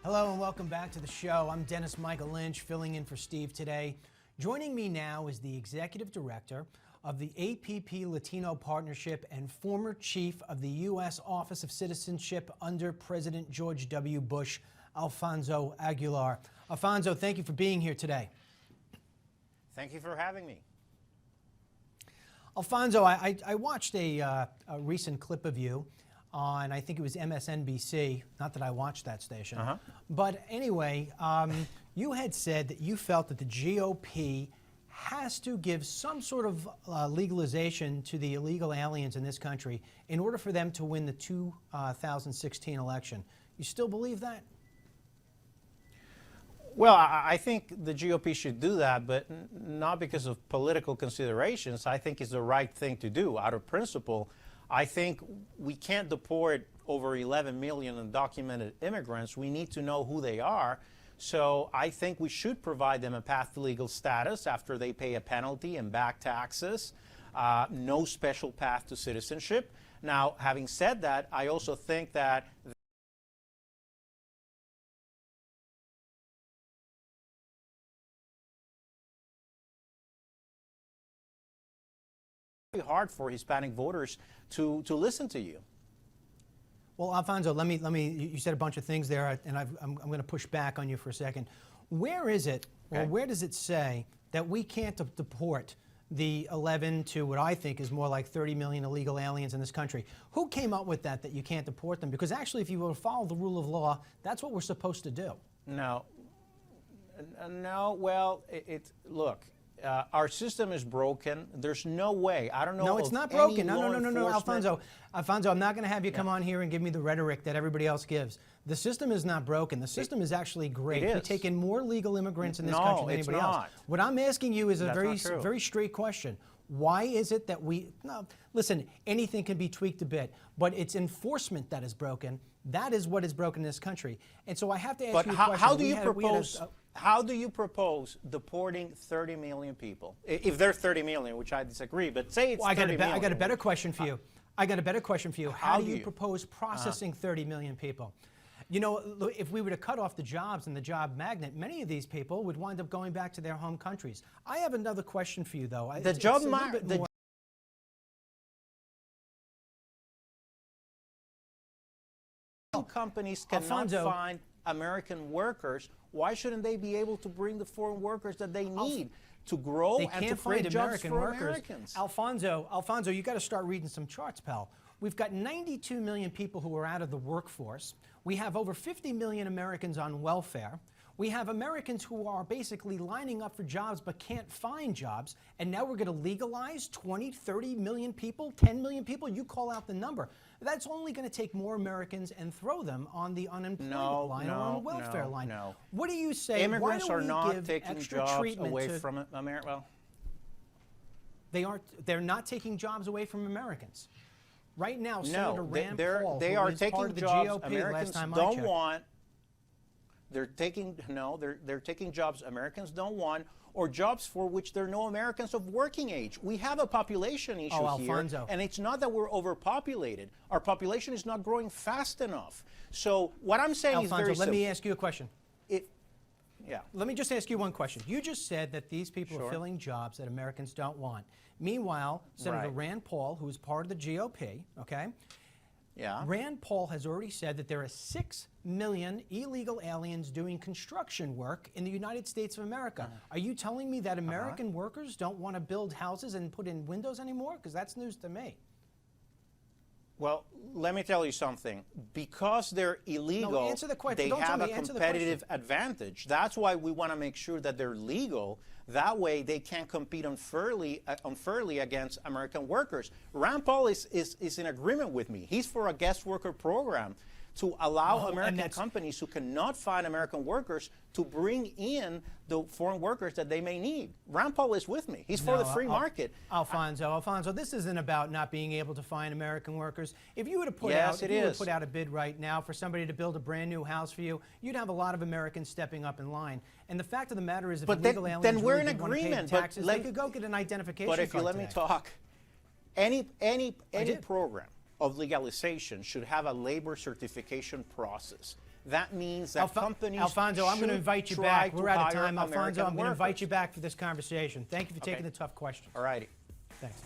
Hello and welcome back to the show. I'm Dennis Michael Lynch, filling in for Steve today. Joining me now is the Executive Director of the APP Latino Partnership and former Chief of the U.S. Office of Citizenship under President George W. Bush, Alfonso Aguilar. Alfonso, thank you for being here today. Thank you for having me. Alfonso, I watched a recent clip of you on, I think it was MSNBC, not that I watched that station. But anyway, you had said that you felt that the GOP has to give some sort of legalization to the illegal aliens in this country in order for them to win the 2016 election. You still believe that? Well, I think the GOP should do that, but not because of political considerations. I think it's the right thing to do out of principle. I think we can't deport over 11 million undocumented immigrants. We need to know who they are. So I think we should provide them a path to legal status after they pay a penalty and back taxes. No special path to citizenship. Now, having said that, I also think that hard for Hispanic voters to listen to you. Well, Alfonso, let me. You said a bunch of things there, and I'm going to push back on you for a second. Where is it, or where does it say that we can't deport the 11 to what I think is more like 30 million illegal aliens in this country? Who came up with that you can't deport them? Because actually, if you were to follow the rule of law, that's what we're supposed to do. No. Well, look. Our system is broken. There's no way. I don't know. No, it's not broken. No, Alfonso. Alfonso, I'm not going to have you come on here and give me the rhetoric that everybody else gives. The system is not broken. The system is actually great. It is. We take in more legal immigrants in this country than anybody else. What I'm asking you is a very straight question. Why is it that listen, anything can be tweaked a bit, but it's enforcement that is broken. That is what is broken in this country. And so I have to ask you a question. How do you propose deporting 30 million people? If they're 30 million, which I disagree, but say it's 30 million. I got a better question for you. How do you propose processing 30 million people? You know, if we were to cut off the jobs and the job magnet, many of these people would wind up going back to their home countries. I have another question for you, though. Companies cannot find American workers. Why shouldn't they be able to bring the foreign workers that they need to grow and to create jobs for Americans? Alfonso, you got to start reading some charts, pal. We've got 92 million people who are out of the workforce. We have over 50 million Americans on welfare. We have Americans who are basically lining up for jobs but can't find jobs. And now we're going to legalize 20, 30 million people, 10 million people. You call out the number. That's only going to take more Americans and throw them on the unemployment line or on the welfare line. What do you say? Immigrants are not taking jobs away from America. Well, they're not taking jobs away from Americans. Right now, Senator Rand Paul, they are taking jobs Americans don't want. They're taking jobs Americans don't want, or jobs for which there are no Americans of working age. We have a population issue here, and it's not that we're overpopulated. Our population is not growing fast enough. So what I'm saying is very simple. Let me ask you a question. Let me just ask you one question. You just said that these people are filling jobs that Americans don't want. Meanwhile, Senator Rand Paul, who is part of the GOP, Rand Paul has already said that there are 6 million illegal aliens doing construction work in the United States of America. Are you telling me that American workers don't want to build houses and put in windows anymore? Because that's news to me. Well, let me tell you something. Because they're illegal, they have a competitive advantage. That's why we want to make sure that they're legal. That way they can't compete unfairly against American workers. Rand Paul is in agreement with me. He's for a guest worker program to allow American companies who cannot find American workers to bring in the foreign workers that they may need. Rand Paul is with me. He's for the free market. Alfonso, this isn't about not being able to find American workers. If you were to put out a bid right now for somebody to build a brand new house for you, you'd have a lot of Americans stepping up in line. And the fact of the matter is, if illegal aliens we're really in agreement. Taxes, they could go get an identification card. But if you let me talk, any program of legalization should have a labor certification process. that means that companies Alfonso, I'm going to invite you back. We're out of time. Alfonso, I'm going to invite workers. you back for this conversation. Thank you for taking the tough questions. All righty. Thanks.